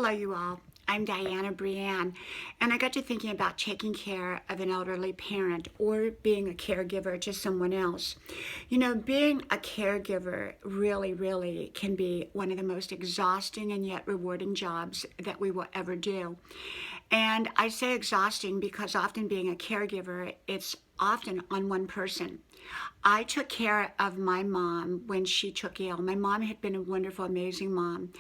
Hello, you all. I'm Diana Brianne, and I got to thinking about taking care of an elderly parent or being a caregiver to someone else. You know, being a caregiver really can be one of the most exhausting and yet rewarding jobs that we will ever do. And I say exhausting because often being a caregiver, it's often on one person. I took care of my mom when she took ill. My mom had been a wonderful, amazing mom,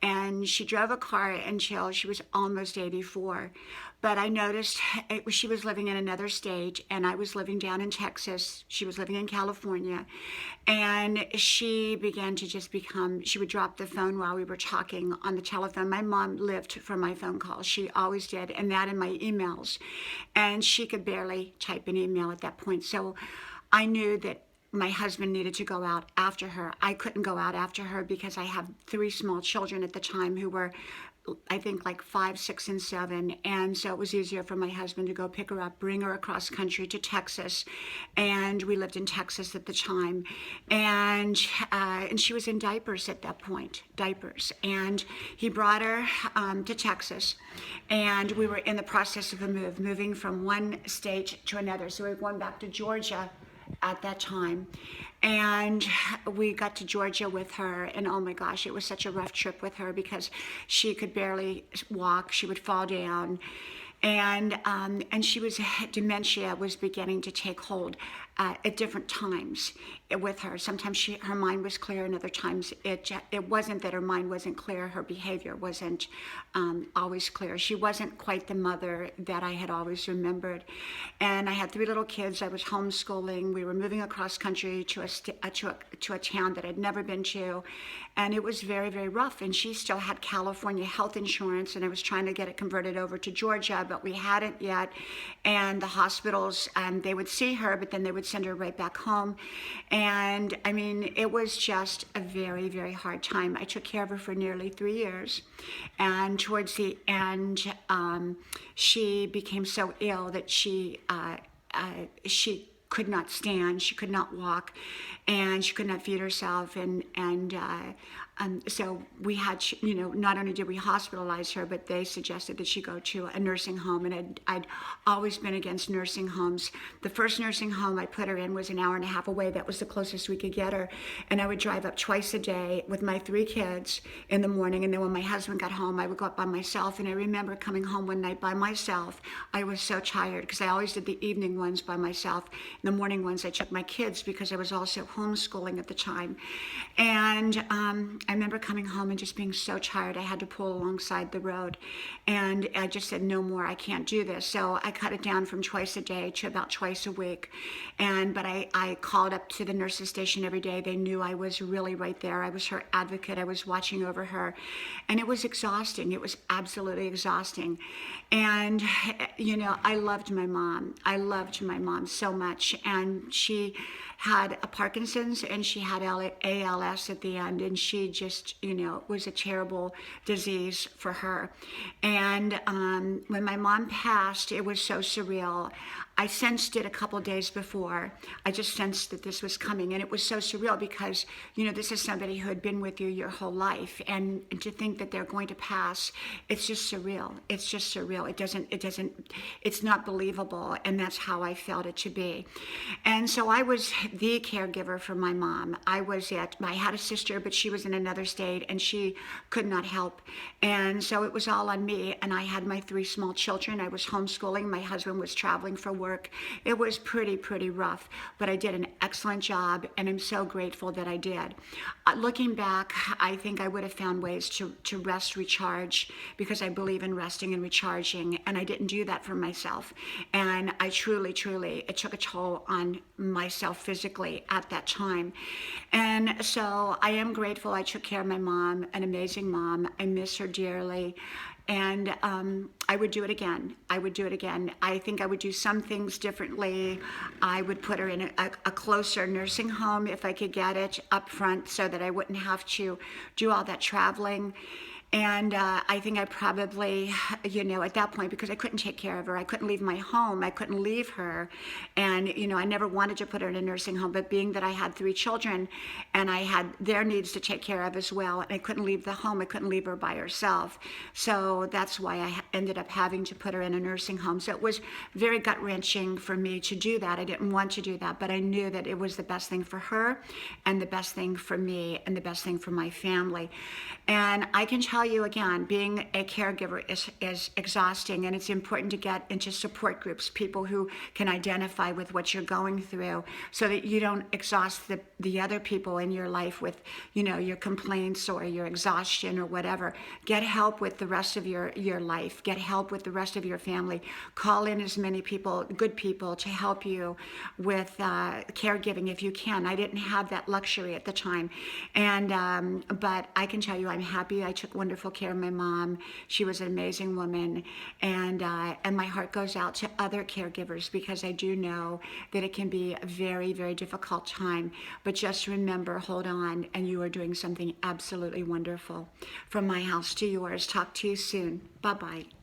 and she drove a car until she was almost 84. But I noticed she was living in another state, and I was living down in Texas. She was living in California, and she began to just become, she would drop the phone while we were talking on the telephone. My mom lived for my phone calls. She always did, and that in my emails. And she could barely type an email at that point. So I knew that my husband needed to go out after her. I couldn't go out after her because I have three small children at the time who were, I think, like 5, 6, and 7. And so it was easier for my husband to go pick her up, bring her across country to Texas. And we lived in Texas at the time. And she was in diapers at that point, diapers. And he brought her to Texas. And we were in the process of a moving from one state to another. So we were going back to Georgia at that time, and we got to Georgia with her, and oh my gosh, it was such a rough trip with her because she could barely walk. She would fall down, and she was, dementia was beginning to take hold at different times with her. Sometimes her mind was clear, and other times it wasn't that her mind wasn't clear. Her behavior wasn't always clear. She wasn't quite the mother that I had always remembered. And I had 3 little kids. I was homeschooling. We were moving across country to a town that I'd never been to, and it was very rough. And she still had California health insurance, and I was trying to get it converted over to Georgia, but we hadn't yet. And the hospitals, they would see her, but then they would send her right back home. And I mean, it was just a very hard time. I took care of her for nearly 3 years. And towards the end, she became so ill that she could not stand, she could not walk, and she could not feed herself. So we had, not only did we hospitalize her, but they suggested that she go to a nursing home. And I'd always been against nursing homes. The first nursing home I put her in was an hour and a half away. That was the closest we could get her. And I would drive up twice a day with my 3 kids in the morning. And then when my husband got home, I would go up by myself. And I remember coming home one night by myself. I was so tired because I always did the evening ones by myself. In the morning ones, I took my kids because I was also homeschooling at the time. And I remember coming home and just being so tired. I had to pull alongside the road. And I just said, no more, I can't do this. So I cut it down from twice a day to about twice a week. But I called up to the nurse's station every day. They knew I was really right there. I was her advocate. I was watching over her. And it was exhausting. It was absolutely exhausting. And, I loved my mom. I loved my mom so much. And she had a Parkinson's, and she had ALS at the end, and she just, was a terrible disease for her. And when my mom passed, it was so surreal. I sensed it a couple days before. I just sensed that this was coming, and it was so surreal because, this is somebody who had been with you your whole life, and to think that they're going to pass, it's just surreal. It's just surreal. It's not believable, and that's how I felt it to be. And so I was the caregiver for my mom. I had a sister, but she was in another state, and she could not help. And so it was all on me, and I had my 3 small children. I was homeschooling. My husband was traveling for work. It was pretty rough, but I did an excellent job, and I'm so grateful that I did. Looking back, I think I would have found ways to rest, recharge, because I believe in resting and recharging, and I didn't do that for myself. And I truly, it took a toll on myself physically at that time. And so I am grateful I took care of my mom, an amazing mom. I miss her dearly. And I would do it again. I think I would do some things differently. I would put her in a closer nursing home if I could get it up front so that I wouldn't have to do all that traveling. And I think I probably, at that point, because I couldn't take care of her, I couldn't leave my home, I couldn't leave her. And, I never wanted to put her in a nursing home, but being that I had 3 children and I had their needs to take care of as well, and I couldn't leave the home, I couldn't leave her by herself. So that's why I ended up having to put her in a nursing home. So it was very gut-wrenching for me to do that. I didn't want to do that, but I knew that it was the best thing for her and the best thing for me and the best thing for my family. And I can tell you again, being a caregiver is exhausting, and it's important to get into support groups, people who can identify with what you're going through, so that you don't exhaust the other people in your life with, your complaints or your exhaustion or whatever. Get help with the rest of your life. Get help with the rest of your family. Call in as many people, good people, to help you with caregiving if you can. I didn't have that luxury at the time, but I can tell you I'm happy. I took wonderful care of my mom. She was an amazing woman, and my heart goes out to other caregivers, because I do know that it can be a very, very difficult time. But just remember, hold on, and you are doing something absolutely wonderful. From my house to yours. Talk to you soon. Bye-bye.